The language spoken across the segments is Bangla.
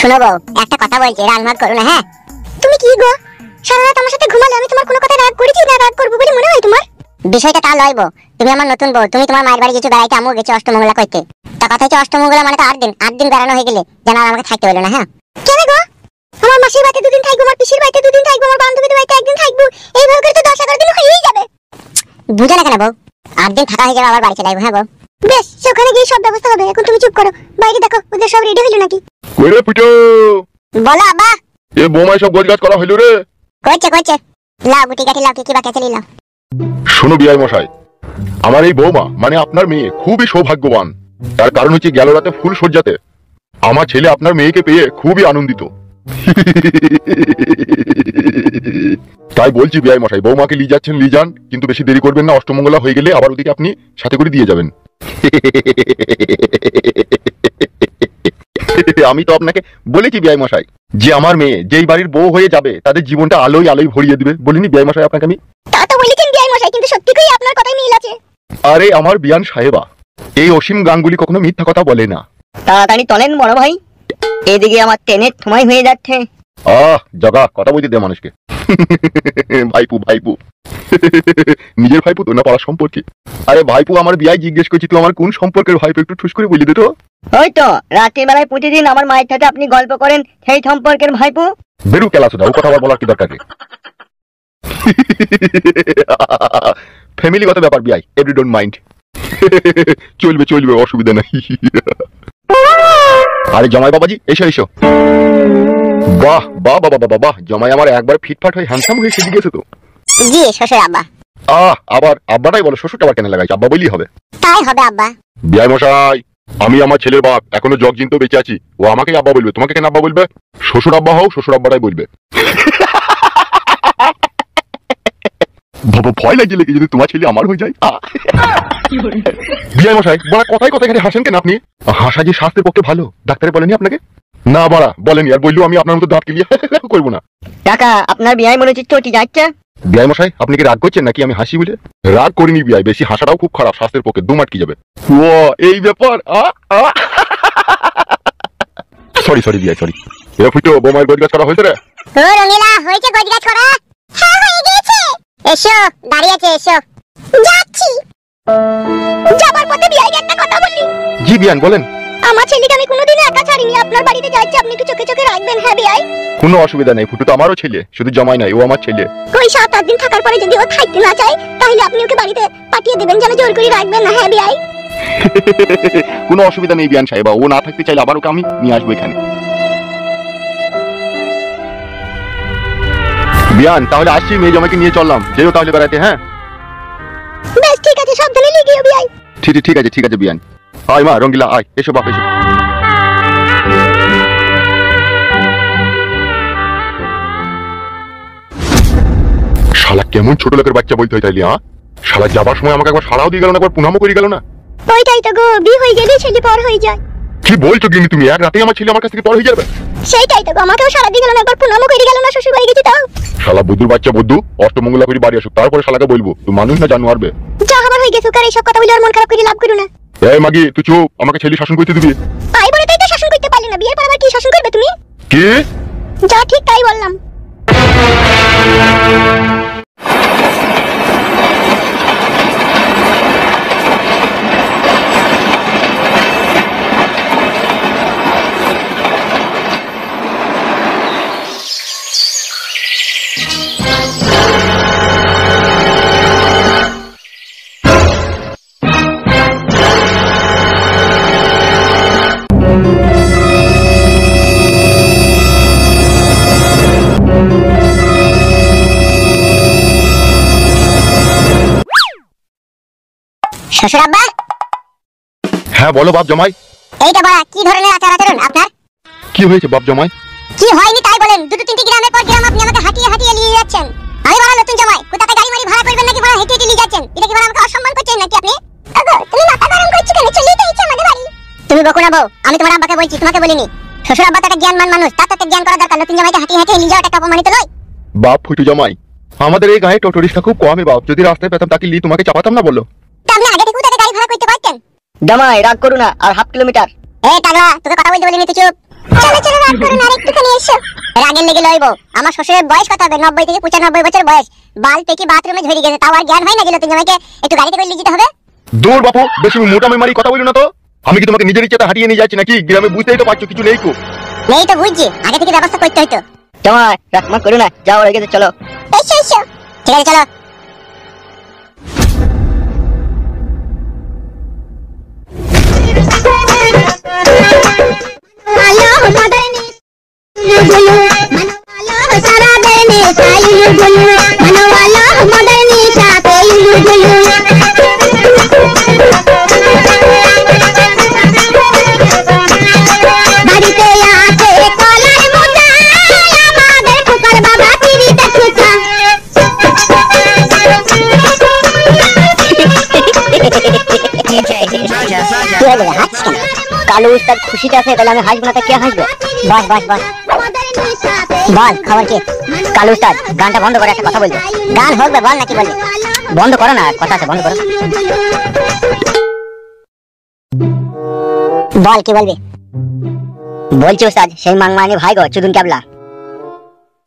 শোনো বউ, একটা কথা বলছি, রাগ মাগ করো না। হ্যাঁ তুমি কি গো, সারা রাত আমার সাথে ঘুমালে আমি তোমার কোনো কথা রাগ করেছি না রাগ করবো বলে মনে হয় তোমার? বিষয়টা তা লয় বউ, তুমি আমার নতুন বউ, তুমি তোমার মায়ের বাড়ি গেছো বেড়াইতে, আমিও গেছি অষ্টমঙ্গলা করতে। তা কথা হচ্ছে অষ্টমঙ্গলা মানে তো 8 দিন বেড়ানো হয়ে গেলে যেন আর আমাকে থাকতে হলো না। হ্যাঁ কেন গো, আমার মাসির বাড়িতে 2 দিন থাকবো, আমার পিসির বাড়িতে 2 দিন থাকবো, আমার বান্ধবীদের বাড়িতে 1 দিন থাকবো, এইভাবে করে তো 10-11 দিন হয়েই যাবে। বুঝে না কেন বউ, 8 দিন থাকা হয়ে যাবে, আবার বাড়ি চলে যাবো। হ্যাঁ বউ বেশ, সেখানে গিয়ে সব ব্যবস্থা হবে। এখন তুমি চুপ করো, বাইরে দেখো ওদের সব রেডি হলো নাকি। কইরে পুটো বলো আব্বা। এ বোমাই সব গোছগাছ করা হইলো রে? কইছে লাও গুটি গাটি লাও, কি বাকি আছে লাও। শোনো বিয়াই মশাই, আমার এই বৌমা মানে আপনার মেয়ে খুবই সৌভাগ্যবান। তার কারণ হচ্ছে গেল রাতে ফুল সজ্জাতে আমার ছেলে আপনার মেয়েকে পেয়ে খুবই আনন্দিত। তাই বলছি বিয়াই মশাই, বৌমাকে নিয়ে যাচ্ছেন নিয়ে যান, কিন্তু বেশি দেরি করবেন না। অষ্টমঙ্গলা হয়ে গেলে আবার ওদিকে আপনি সাথে করে দিয়ে যাবেন। আমি তো আপনাকে বলেছি বিয়াই মশাই যে আমার মেয়ে যেই বাড়ির বউ হয়ে যাবে তাদের জীবনটা আলোয় আলোয় ভরিয়ে দিবে। বলিনি বিয়াই মশাই আপনাকে আমি? তা তো বলেছেন বিয়াই মশাই, কিন্তু সত্যি কই আপনার কথাই মিল আছে। আরে আমার বিয়ান সাহেবা, এই অসীম গাঙ্গুলি কখনো মিথ্যা কথা বলে না। তাড়াতাড়ি চলেন বড় ভাই, এদিকে আমার ট্রেনের সময় হয়ে যাচ্ছে। জগা কথা বলতে দে মানুষকে। ভাইপু নিজের ভাইপু তো না পাড়ার সম্পর্কে? আরে ভাইপু, আমার বিয়াই জিজ্ঞেস করছি তুই আমার কোন সম্পর্কের ভাইপু, একটু ঠুস করে বলি দে তো। ওই তো রাতের বেলায় প্রতিদিন আমার মায়ের সাথে আপনি গল্প করেন, সেই সম্পর্কের ভাইপু। বেরু কেলা শোনা, ও কথা আবার বলার কি দরকার? ফ্যামিলিগত ব্যাপার বিয়াই, এভরি ডোন্ট মাইন্ড। চলবে অসুবিধা নাই। আরে জামাই বাবাজি এসো। বাহ বাহ বাবা বাবা বাহ, জামাই আমার একবার ফিটফাট হয়ে হ্যান্ডসাম হয়ে সেজে গেছে তো। জি শ্বশুর আব্বা। আবার আব্বাটাই বলো, শ্বশুরটা আবার কেন লাগাইছে? আব্বা বললেই হবে। তাই হবে আব্বা। বিয়াই মশাই, আমি আমার ছেলের বাপ, এখনো জগজিন তো বেঁচে আছি। ও আমাকেই আব্বা বলবে, তোমাকে কেন আব্বা বলবে? শ্বশুর আব্বা হও, শ্বশুর আব্বাটাই বলবে। বাবা ভয় লাগছে লেগে যদি তোমার ছেলে আমার হয়ে যায়। বিয়াই মশাই, বড় কথায় এখানে হাসেন কেন আপনি? হাসা যে স্বাস্থ্যের পক্ষে ভালো, ডাক্তারে বলেনি আপনাকে? না বড়া বলেনি, আর বললেও আমি আপনার মতো দাঁত কিলিয়ে করবো না। টাকা আপনার বিয়াই মনে হচ্ছে চটি যাচ্ছে। বিয়াই মশাই, আপনি কি রাগ করছেন নাকি আমি হাসি বলে? রাগ করিনি বিয়াই, বেশি হাসাটাও খুব খারাপ, স্বাস্থ্যের পক্ষে দুম আটকে যাবে। ও এই ব্যাপার। সরি বিয়াই সরি। এ ফুটো বোমার গোছগাছ করা হয়েছে রে? ও রঙিলা, হয়েছে গোছগাছ করা? হ্যাঁ হয়ে গেছে। এসো, দাঁড়িয়ে আছে, এসো। যাচ্ছি। যাবার পথে বিয়াইকে একটা কথা বলি। জি বিয়ান বলেন। আমার ছেলেকে আমি কোনোদিন একা ছাড়িনি, আপনার বাড়িতে যাচ্ছি, আপনি একটু চোখে রাখবেন। হ্যাঁ বিয়াই। কোনো অসুবিধা নেই, ফুটু তো আমারও ছেলে, শুধু জামাই নাই, ও আমার ছেলে। কই 7-8 দিন থাকার পরে যদি ও থাকতে না চায় তাহলে আপনি ওকে বাড়িতে পাঠিয়ে দেবেন, যেন জোর করে রাখবেন না। হ্যাঁ বিয়াই। কোনো অসুবিধা নেই বিয়ান সাহেবা, ও না থাকতে চাইলে আবার ওকে আমি নিয়ে আসবো এখানে। বিয়ান তাহলে আসছি, মেয়ে জামাইকে নিয়ে চললাম, যেও তাহলে বেড়াতে। হ্যাঁ বেশ ঠিক আছে, সাবধানে লিখিও বিয়াই। ঠিক আছে বিয়ান। আয় মা রঙ্গিলা, আয়, এসো বাপ এসো। শালা কেমন ছোট লোকের বাচ্চা বলতে হয় তাইলে? শালা যাবার সময় আমাকে একবার সারাও দিয়ে গেল না, একবার পুনামও করে গেল না। ওইটাই তো গো, বিয়ে হয়ে গেলে ছেলে পর হয়ে যায়। কি বলছো গিন্নি তুমি? এক রাতেই আমার ছেলে আমার কাছ থেকে পর হয়ে যাবে? সেইটাই তো গো, আমাকেও সারা দিয়ে গেল না, একবার পুনামও করে গেল না, শ্বশুর বাড়ি গেছি তাও। শালা বুদ্ধুর বাচ্চা বুদ্ধু, অষ্টমঙ্গলা করে বাড়ি আসুক, তারপরে শালাকে বলবো তুই মানুষ না জানো আরবে। যা হবার হয়ে গেছে, কার এইসব কথা বলে আর মন খারাপ করে লাভ করো না। এই মাগি তুই চুপ, আমাকে ছেলে শাসন করতে দিবি? তাই বলে তাই তো শাসন করতে পারলি না, বিয়ের পর আবার কি শাসন করবে তুমি? কি? যা ঠিক তাই বললাম। শ্বশুর আব্বা। হ্যাঁ বলো বাপ জামাই। এইটা বড়া কি ধরনের আচরণ আপনার? কি হয়েছে বাপ জামাই? কি হয়নি তাই বলেন, 2-3টি গ্রামের পর গ্রাম আপনি আমাকে হাঁটিয়ে নিয়ে যাচ্ছেন। আমি বড় নতুন জামাই, কোথাতে গাড়ি মারি ভাড়া করবেন নাকি বড় হেঁটে নিয়ে যাচ্ছেন? এটা কি বড় আমাকে অসম্মান করছেন নাকি আপনি? ওগো তুমি মাথা গরম করছো কেন? চলেই তো ইচ্ছে আমাদের বাড়ি। তুমি বকো না বউ, আমি তোমার আব্বাকে বলছি, তোমাকে বলিনি। শ্বশুর আব্বা একটা জ্ঞানমান মানুষ, তার তো জ্ঞান করা দরকার। নতুন জামাইকে হাঁটিয়ে নিয়ে যাওয়াটা অপমানিত নয়? বাপ ফুটু জামাই, আমাদের এই গায়ে টোটোরিস্টটা খুব কমই বাপ, যদি রাস্তায় পেতাম তাকে নিয়ে তোমাকে চাপাতাম না বললো? তা আপনি আগে থেকে তাকে গাড়ি ভাড়া করতে পারতেন। জামাই রাগ করো না, আর হাফ কিলোমিটার। এই টাগলা, তোকে কথা বলতে বলিনি, তুই চুপ। চলো চলো রাগ করো না, আর একটুখানি এসো। রাগের লেগে লইবো? আমার শ্বশুরের বয়স কত হবে? 90 থেকে 95 বছর বয়স। বাল পেকি বাথরুমে ঝরে গেছে, তাও আর জ্ঞান হয় না যে নতুন জামাইকে একটু গাড়িতে করে নিয়ে যেতে হবে? দূর বাপু, বেশি মোটামি মারি কথা বলি না তো। আমি কি তোমাকে নিজের ইচ্ছাতে হারিয়ে নিয়ে যাচ্ছি নাকি? গ্রামে বুঝতেই তো পারছো কিছু নেই কো। নেই তো বুঝছি, আগে থেকে ব্যবস্থা করতে হইতো। তোমার রাখমা করো না, যাও হয়ে গেছে, চলো। এসো এসো, ঠিক আছে চলো। কালু উস্তাদ খুশিতে আছে, তাহলে আমি হাসবো না তো কে হাসবে? বস বস বস, বল খবর কি? কালু উস্তাদ গানটা বন্ধ করে একটা কথা বলবো। গান হবে, বল নাকি বলবি? বন্ধ করো না, কথা আছে, বন্ধ করো। বল কি বলবি? বলছি উস্তাদ, সেই মাংমানি ভাই গো চুদুন ক্যাবলা,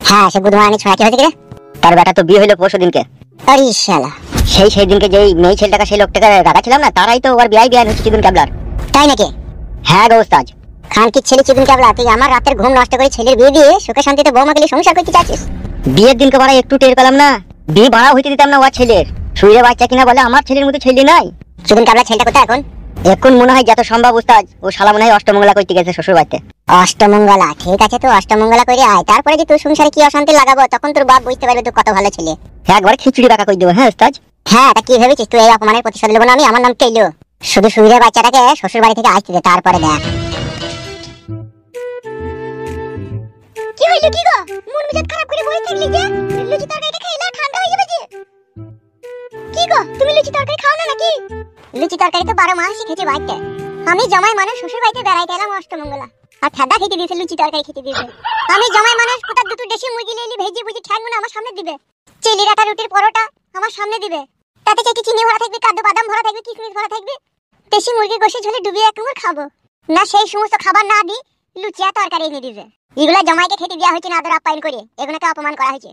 হ্যাঁ সে বুধমানি ছড়া কি হয়েছে রে? তার বেটা তো বিয়ে হইলো পরশু দিনকে। আরে শালা, সেই দিনকে যেই মেয়ে ছেলেটাকে সেই লোকটাকে রাখাছিলাম না, তারাই তো ওর বিয়ে হচ্ছে চুদুন ক্যাবলার। তাই নাকি? হ্যাঁ গো উস্তাদ। খান কি ছেলে চিদিন কেবলা, তুই আমার রাতের ঘুম নষ্ট করে ছেলের বিয়ে দিয়ে সুখে শান্তিতে বৌমাকে নিয়ে সংসার করতে চাচ্ছিস? বিয়ের দিনকে বাড়া একটু টের পেলাম না, বিয়ে ভাড়া হইতে দিতাম না ওর ছেলের। শুয়ে বাচ্চা কিনা বলে আমার ছেলের মতো ছেলে নাই। চিদিন কেবলা ছেলেটা কোথায় এখন? এখন মনে হয় যত সম্ভব উস্তাদ, ও শালা মনে হয় অষ্টমঙ্গলা করতে গেছে শ্বশুর বাড়িতে। অষ্টমঙ্গলা? ঠিক আছে, তো অষ্টমঙ্গলা করে আয়, তারপরে যে তোর সংসারে কি অশান্তি লাগাবো তখন তোর বাপ বুঝতে পারবে তুই কত ভালো ছেলে। একবার খিচুড়ি বাঁকা করে দেবো। হ্যাঁ উস্তাদ। হ্যাঁ, তা কি ভেবেছিস তুই এই অপমানের প্রতিশোধ নেবো না আমি? আমার নাম টেলু। শুধু শুয়ে বাচ্চাটাকে শ্বশুর বাড়ি থেকে আসতে দে, তারপরে দেখ কি হইলো। কি গো, মন মেজাজ খারাপ করে বসে থাকলি যে? লুচি তরকারিটা খেলে ঠান্ডা হয়ে যাবে যে। কি গো, তুমি লুচি তরকারি খাও না নাকি? লুচি তরকারি তো 12 মাসই খেতে বাড়তে। আমি জামাই মানুষ শ্বশুর বাড়িতে বেড়াইতে এলাম অষ্টমঙ্গলা, আর ঠাডা খেতে দিয়েছে, লুচি তরকারি খেতে দিয়েছে। আমি জামাই মানুষ, কোথা দুটো দেশি মুরগি লিয়ে ভেজে বুঝি ঠ্যাংগুলো আমার সামনে দিবে, চিলি রাটা রুটির পরোটা আমার সামনে দিবে, তাতে চাইতে চিনি ভরা থাকবে, কাজু বাদাম ভরা থাকবে, কিশমিশ ভরা থাকবে, দেশি মুরগির গোশে ঝোলে ডুবিয়ে এক কামড় খাবো না। সেই সমস্ত খাবার না দি লুচি আর তরকারি এনে দিবে। এগুলা জামাইকে খেতে দেওয়া হয়েছে না আদর আপ্যায়ন করে, এগুলোকে অপমান করা হয়েছে।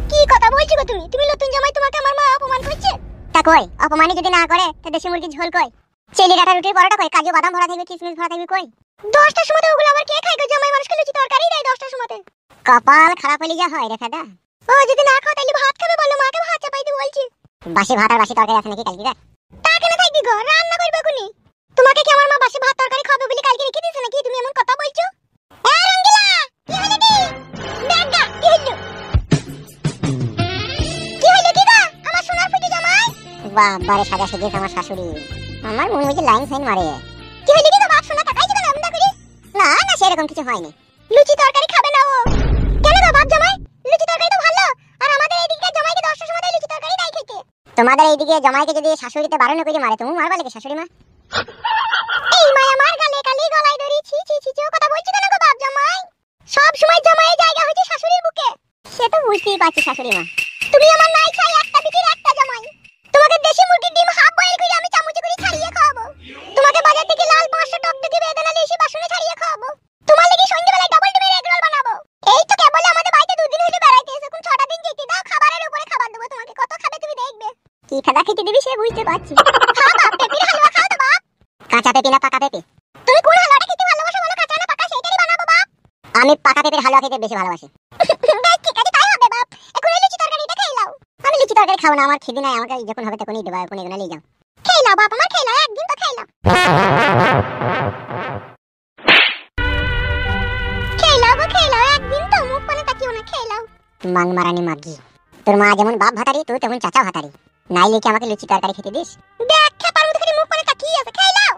কি কথা বলছো গো তুমি? তুমি নতুন জামাই, তোমাকে আমার মা অপমান করছে? তা কই, অপমানই যদি না করে তা দেশি মুরগির ঝোল কই, চিলি রাটা রুটির পরোটা কই, কাজু বাদাম ভরা থাকবে, কিশমিশ ভরা থাকবে কই? 10টার সময় ওগুলো আবার কে খায় গো? জামাই মানুষকে লুচি তরকারি দেয় 10টার সময়? কপাল খারাপ হলে যা হয় রে দাদা। ও যদি না খাও তাহলে ভাত খাবে বলো, মাকে ভাত চাপাইতে বলছি। বাসি ভাত আর বাসি তরকারি আছে নাকি কালকে? তা কেন থাকবি গো, রান্না করবে কোনি। তোমাকে কি আমার মা বাসি ভাত তরকারি খাবে বলে কালকে রেখে দিয়েছে নাকি? তুমি এমন কথা বলছো? এ রঙ্গিলা, কি হলো কি? দেখা কি হলো? কি হলো কি গো আমার সোনার ফুটি জামাই? বাবারে সাজা সেজেছে আমার শাশুড়ি, আমার মন মধ্যে লাইন সাইন মারে। কি হলো কি গো বাপ, সোনা তাকাইছো কেন এমন করি? না না, সেরকম কিছু হয়নি। লুচি তরকারি খাবে না ও? কেন গো বাপ জামাই, লুচি তরকারি তো ভালো, আর আমাদের এইদিকে জামাইকে 10টার সময় লুচি তরকারি দেয় খেতে। তোমাদের এইদিকে জামাইকে যদি শাশুড়িতে বারণ করে মারে, তুমি মারবা লাগে শাশুড়ি মা? এই মা আমার গালে কালি গলায় দড়ি, ছি ছি ছি, ও কথা বলছো কেন গো বাপ জামাই? সব সময় জামাইয়ের জায়গা হচ্ছে শাশুড়ির বুকে, সে তো বুঝতেই পারছি শাশুড়ি মা। তুমি আমার নাই চাই একটা বিটির একটা জামাই। তোমাকে দেশি মুরগির ডিম হাফ বয়েল করে আমি চামচে করে ছাড়িয়ে খাওয়াবো। তোমাকে বাজার থেকে লাল 500 টকটকে বেদানা লেসি বাসনে ছাড়িয়ে খাওয়াবো। তোমার লাগি সন্ধ্যাবেলায় ডাবল ডিমের এগ রোল বানাবো। এই তো কেবল আমাদের বাড়িতে 2 দিন হইলো বেড়াইতে এসে, কোন 6টা দিন যেতে দাও, খাবারের উপরে খাবার দেবো তোমাকে, কত খাবে তুমি দেখবে। কি খাদা খেতে দিবি সে বুঝতে পারছি। খাও বাপ, পেপির হালুয়া খাও তো বাপ। কাঁচা পেপি না পাকা পেপি? তুমি কোন হালুয়াটা খেতে ভালোবাসো বলো, কাঁচা না পাকা, সেটাই বানাবো বাপ। আমি পাকা পেপির হালুয়া খেতে বেশি ভালোবাসি। বেশ ঠিক আছে, তাই হবে বাপ। এখন এই লুচি তরকারিটা খেয়ে নাও। আমি লুচি তরকারি খাবো না, আমার খিদে নাই, আমাকে যখন হবে তখনই দেবো, এখন এগুলো নিয়ে যাও। খেয়ে নাও বাপ আমার, খেয়ে নাও, একদিন তো খেয়ে নাও। খেয়ে নাও গো, খেয়ে নাও, একদিন তো মুখ পানে তাকিও না, খেয়ে নাও। মাং মারানি মাগি, তোর মা যেমন বাপ ভাতারি তুই তেমন চাচা ভাতারি, নাইলে কি আমাকে লুচি তরকারি খেতে দিস? দেখ খেপার মতো খালি মুখ পানে তাকিয়ে আছে, খেয়ে নাও।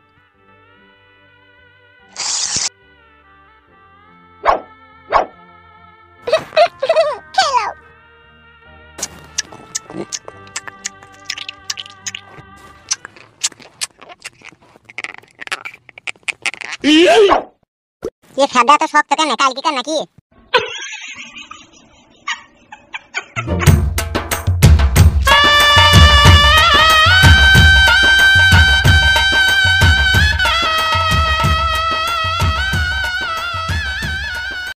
খেয়ে নাও। ये फायदा तो शौक तो क्या निकाल के करना की